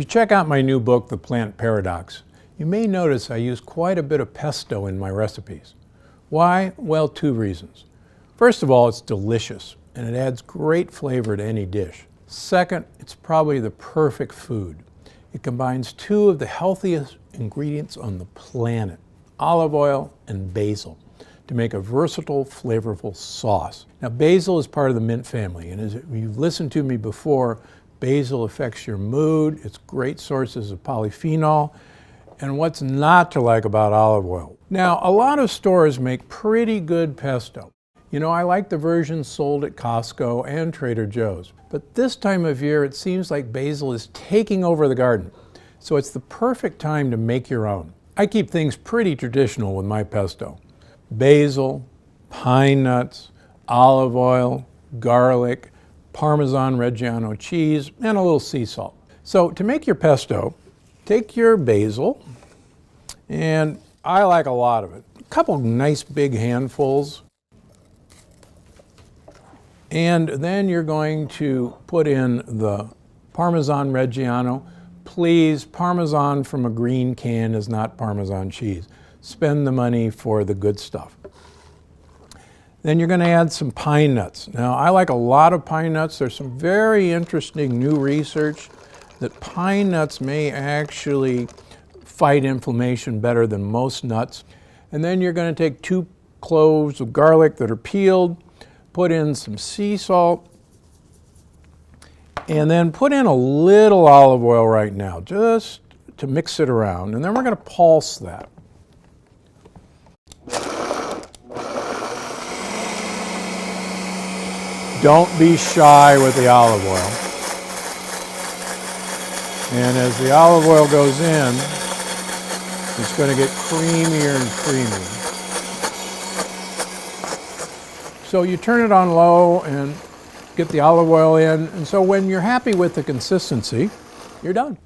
If you check out my new book, The Plant Paradox, you may notice I use quite a bit of pesto in my recipes. Why? Well, two reasons. First of all, it's delicious and it adds great flavor to any dish. Second, it's probably the perfect food. It combines two of the healthiest ingredients on the planet, olive oil and basil, to make a versatile, flavorful sauce. Now, basil is part of the mint family, and as you've listened to me before, basil affects your mood. It's great sources of polyphenol. And what's not to like about olive oil? Now, a lot of stores make pretty good pesto. You know, I like the versions sold at Costco and Trader Joe's. But this time of year, it seems like basil is taking over the garden. So it's the perfect time to make your own. I keep things pretty traditional with my pesto. Basil, pine nuts, olive oil, garlic, Parmesan Reggiano cheese, and a little sea salt. So to make your pesto, take your basil, and I like a lot of it. A couple nice big handfuls. And then you're going to put in the Parmesan Reggiano. Please, Parmesan from a green can is not Parmesan cheese. Spend the money for the good stuff. Then you're going to add some pine nuts. Now, I like a lot of pine nuts. There's some very interesting new research that pine nuts may actually fight inflammation better than most nuts. And then you're going to take 2 cloves of garlic that are peeled, put in some sea salt, and then put in a little olive oil right now, just to mix it around. And then we're going to pulse that. Don't be shy with the olive oil. And as the olive oil goes in, it's going to get creamier and creamier. So you turn it on low and get the olive oil in. And so when you're happy with the consistency, you're done.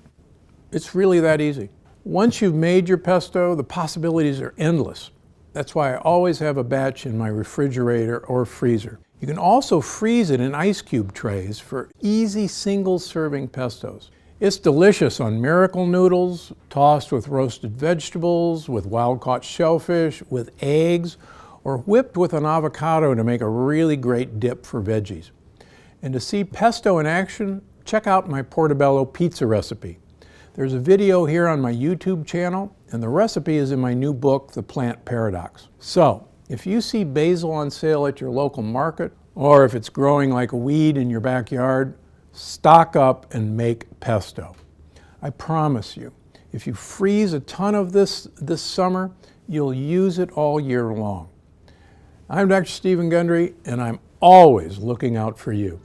It's really that easy. Once you've made your pesto, the possibilities are endless. That's why I always have a batch in my refrigerator or freezer. You can also freeze it in ice cube trays for easy single-serving pestos. It's delicious on miracle noodles, tossed with roasted vegetables, with wild-caught shellfish, with eggs, or whipped with an avocado to make a really great dip for veggies. And to see pesto in action, check out my portobello pizza recipe. There's a video here on my YouTube channel, and the recipe is in my new book, The Plant Paradox. So, if you see basil on sale at your local market, or if it's growing like a weed in your backyard, stock up and make pesto. I promise you, if you freeze a ton of this summer, you'll use it all year long. I'm Dr. Steven Grundy, and I'm always looking out for you.